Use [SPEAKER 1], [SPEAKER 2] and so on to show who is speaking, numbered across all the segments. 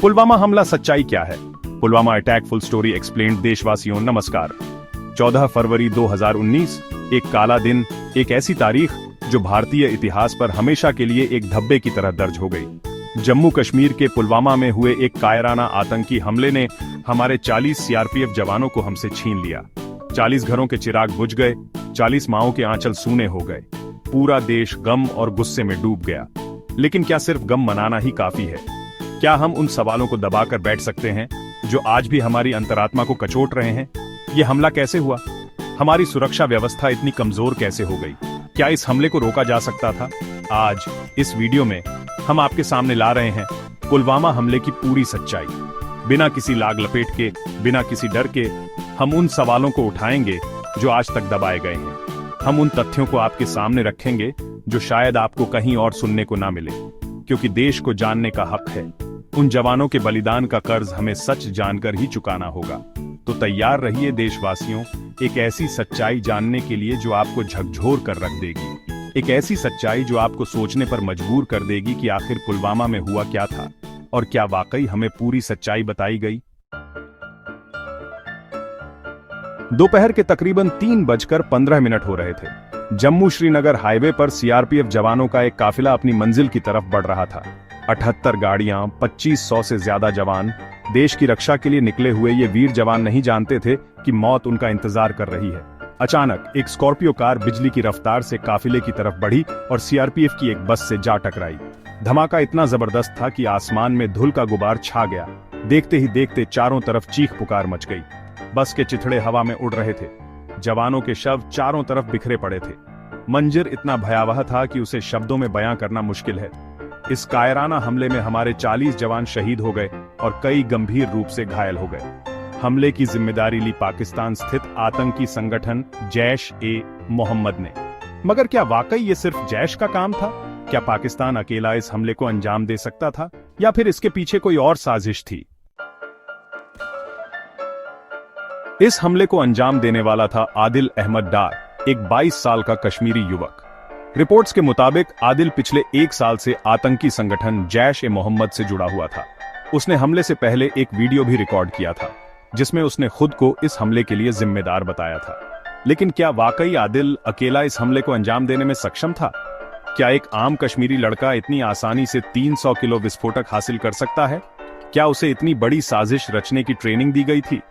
[SPEAKER 1] पुलवामा हमला सच्चाई क्या है? Pulwama attack full story explained. देशवासियों नमस्कार। 14 फरवरी 2019, एक काला दिन, एक ऐसी तारीख जो भारतीय इतिहास पर हमेशा के लिए एक धब्बे की तरह दर्ज हो गई। जम्मू कश्मीर के पुलवामा में हुए एक कायराना आतंकी हमले ने हमारे 40 सीआरपीएफ जवानों को हमसे छीन लिया। 40 घरों के चिराग बुझ गए, 40 माओं के आंचल सूने हो गए। पूरा देश गम और गुस्से में डूब गया। लेकिन क्या सिर्फ गम मनाना ही काफी है? क्या हम उन सवालों को दबाकर बैठ सकते हैं जो आज भी हमारी अंतरात्मा को कचोट रहे हैं? ये हमला कैसे हुआ? हमारी सुरक्षा व्यवस्था इतनी कमजोर कैसे हो गई? क्या इस हमले को रोका जा सकता था? आज इस वीडियो में हम आपके सामने ला रहे हैं पुलवामा हमले की पूरी सच्चाई। बिना किसी लाग लपेट के, बिना किसी डर के, हम उन सवालों को उठाएंगे जो आज तक दबाए गए हैं। हम उन तथ्यों को आपके सामने रखेंगे जो शायद आपको कहीं और सुनने को ना मिले, क्योंकि देश को जानने का हक है। उन जवानों के बलिदान का कर्ज हमें सच जानकर ही चुकाना होगा। तो तैयार रहिए देशवासियों, एक ऐसी सच्चाई जानने के लिए जो आपको झकझोर कर रख देगी। एक ऐसी सच्चाई जो आपको सोचने पर मजबूर कर देगी कि आखिर पुलवामा में हुआ क्या था और क्या वाकई हमें पूरी सच्चाई बताई गई। दोपहर के तकरीबन 3:15 हो रहे थे। जम्मू श्रीनगर हाईवे पर सीआरपीएफ जवानों का एक काफिला अपनी मंजिल की तरफ बढ़ रहा था। 78 गाड़ियां, 2500 से ज्यादा जवान देश की रक्षा के लिए निकले हुए ये वीर जवान नहीं जानते थे कि मौत उनका इंतजार कर रही है। अचानक एक स्कॉर्पियो कार बिजली की रफ्तार से काफिले की तरफ बढ़ी और सीआरपीएफ की एक बस से जा टकराई। धमाका इतना जबरदस्त था कि आसमान में धूल का गुबार छा गया। देखते ही देखते चारों तरफ चीख पुकार मच गई। बस के चिथड़े हवा में उड़ रहे थे। जवानों के शव चारों तरफ बिखरे पड़े थे। मंजर इतना भयावह था कि उसे शब्दों में बयां करना मुश्किल है। इस कायराना हमले में हमारे 40 जवान शहीद हो गए और कई गंभीर रूप से घायल हो गए। हमले की जिम्मेदारी ली पाकिस्तान स्थित आतंकी संगठन जैश-ए-मोहम्मद ने। मगर क्या वाकई ये सिर्फ जैश का काम था? क्या पाकिस्तान अकेला इस हमले को अंजाम दे सकता था, या फिर इसके पीछे कोई और साजिश थी? इस हमले को अंजाम देने वाला था आदिल अहमद डार, एक 22 साल का कश्मीरी युवक। रिपोर्ट्स के मुताबिक आदिल पिछले 1 साल से आतंकी संगठन जैश-ए-मोहम्मद से जुड़ा हुआ था। उसने हमले से पहले एक वीडियो भी रिकॉर्ड किया था जिसमें उसने खुद को इस हमले के लिए जिम्मेदार बताया था। लेकिन क्या वाकई आदिल अकेला इस हमले को अंजाम देने में सक्षम था? क्या एक आम कश्मीरी लड़का इतनी आसानी से 300 किलो विस्फोटक हासिल कर सकता है? क्या उसे इतनी बड़ी साजिश रचने की ट्रेनिंग दी गई थी?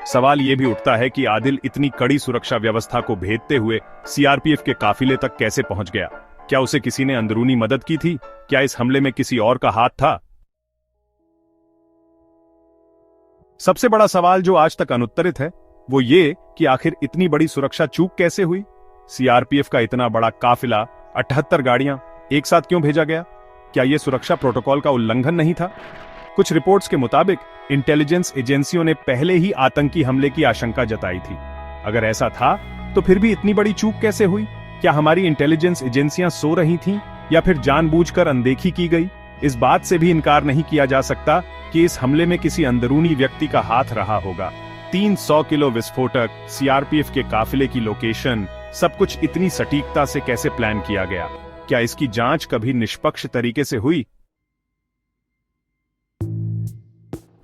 [SPEAKER 1] सवाल यह भी उठता है कि आदिल इतनी कड़ी सुरक्षा व्यवस्था को भेदते हुए सीआरपीएफ के काफिले तक कैसे पहुंच गया? क्या उसे किसी ने अंदरूनी मदद की थी? क्या इस हमले में किसी और का हाथ था? सबसे बड़ा सवाल जो आज तक अनुत्तरित है वो ये कि आखिर इतनी बड़ी सुरक्षा चूक कैसे हुई? सीआरपीएफ का इतना बड़ा काफिला, 78 गाड़ियां एक साथ क्यों भेजा गया? क्या यह सुरक्षा प्रोटोकॉल का उल्लंघन नहीं था? कुछ रिपोर्ट्स के मुताबिक इंटेलिजेंस एजेंसियों ने पहले ही आतंकी हमले की आशंका जताई थी। अगर ऐसा था तो फिर भी इतनी बड़ी चूक कैसे हुई? क्या हमारी इंटेलिजेंस एजेंसियां सो रही थीं या फिर जानबूझकर अनदेखी की गई? इस बात से भी इनकार नहीं किया जा सकता कि इस हमले में किसी अंदरूनी व्यक्ति का हाथ रहा होगा। 300 किलो विस्फोटक, सीआरपीएफ के काफिले की लोकेशन, सब कुछ इतनी सटीकता से कैसे प्लान किया गया? क्या इसकी जांच कभी निष्पक्ष तरीके से हुई?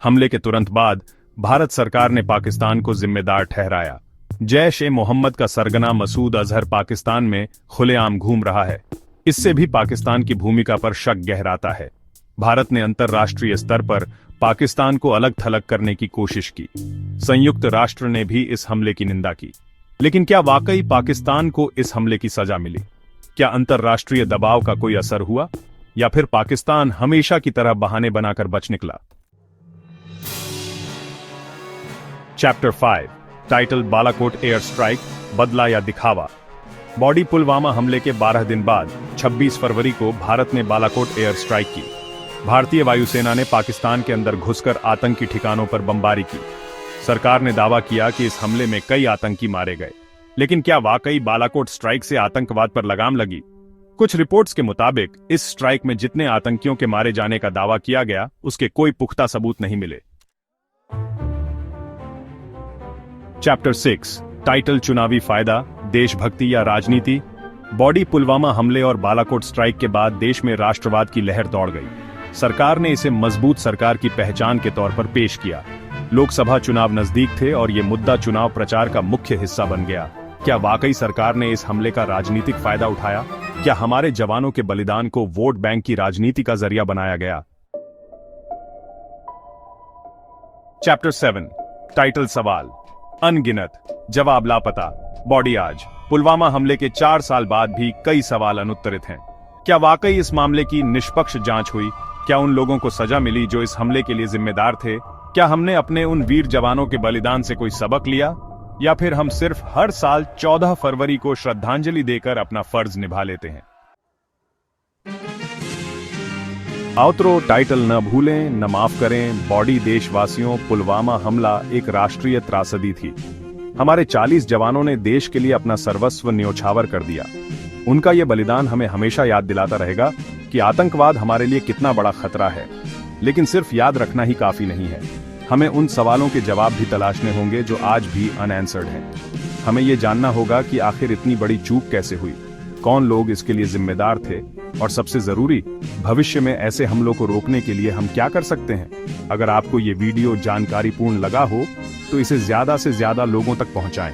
[SPEAKER 1] हमले के तुरंत बाद भारत सरकार ने पाकिस्तान को जिम्मेदार ठहराया। जैश-ए-मोहम्मद का सरगना मसूद अजहर पाकिस्तान में खुलेआम घूम रहा है। इससे भी पाकिस्तान की भूमिका पर शक गहराता है। भारत ने अंतर्राष्ट्रीय स्तर पर पाकिस्तान को अलग थलग करने की कोशिश की। संयुक्त राष्ट्र ने भी इस हमले की निंदा की। लेकिन क्या वाकई पाकिस्तान को इस हमले की सजा मिली? क्या अंतर्राष्ट्रीय दबाव का कोई असर हुआ, या फिर पाकिस्तान हमेशा की तरह बहाने बनाकर बच निकला? Chapter 5, title Balakot air strike, बदला या दिखावा। बॉडी पुलवामा हमले के 12 दिन बाद 26 फरवरी को भारत ने बालाकोट एयर स्ट्राइक की। भारतीय वायुसेना ने पाकिस्तान के अंदर घुसकर आतंकी ठिकानों पर बमबारी की। सरकार ने दावा किया कि इस हमले में कई आतंकी मारे गए। लेकिन क्या वाकई बालाकोट स्ट्राइक से आतंकवाद पर लगाम लगी? कुछ रिपोर्ट्स के मुताबिक इस स्ट्राइक में जितने आतंकियों के मारे जाने का दावा किया गया उसके कोई पुख्ता सबूत नहीं मिले। चैप्टर 6, टाइटल चुनावी फायदा, देशभक्ति या राजनीति। बॉडी पुलवामा हमले और बालाकोट स्ट्राइक के बाद देश में राष्ट्रवाद की लहर दौड़ गई। सरकार ने इसे मजबूत सरकार की पहचान के तौर पर पेश किया। लोकसभा चुनाव नजदीक थे और ये मुद्दा चुनाव प्रचार का मुख्य हिस्सा बन गया। क्या वाकई सरकार ने इस हमले का राजनीतिक फायदा उठाया? क्या हमारे जवानों के बलिदान को वोट बैंक की राजनीति का जरिया बनाया गया? चैप्टर 7, टाइटल सवाल, अनगिनत, जवाब लापता, बॉडी आज। पुलवामा हमले के 4 साल बाद भी कई सवाल अनुत्तरित हैं। क्या वाकई इस मामले की निष्पक्ष जांच हुई? क्या उन लोगों को सजा मिली जो इस हमले के लिए जिम्मेदार थे? क्या हमने अपने उन वीर जवानों के बलिदान से कोई सबक लिया, या फिर हम सिर्फ हर साल 14 फरवरी को श्रद्धांजलि देकर अपना फर्ज निभा लेते हैं? आउटरो टाइटल न भूलें, न माफ करें। बॉडी देशवासियों, पुलवामा हमला एक राष्ट्रीय त्रासदी थी। हमारे 40 जवानों ने देश के लिए अपना सर्वस्व न्योछावर कर दिया। उनका यह बलिदान हमें हमेशा याद दिलाता रहेगा कि आतंकवाद हमारे लिए कितना बड़ा खतरा है। लेकिन सिर्फ याद रखना ही काफी नहीं है, हमें उन सवालों के जवाब भी तलाशने होंगे जो आज भी अनआंसर्ड हैं। हमें यह जानना होगा कि आखिर इतनी बड़ी चूक कैसे हुई, कौन लोग इसके लिए जिम्मेदार थे, और सबसे जरूरी, भविष्य में ऐसे हमलों को रोकने के लिए हम क्या कर सकते हैं। अगर आपको ये वीडियो जानकारीपूर्ण लगा हो तो इसे ज्यादा से ज्यादा लोगों तक पहुंचाएं।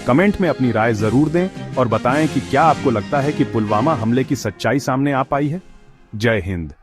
[SPEAKER 1] कमेंट में अपनी राय जरूर दें और बताएं कि क्या आपको लगता है कि पुलवामा हमले की सच्चाई सामने आ पाई है। जय हिंद।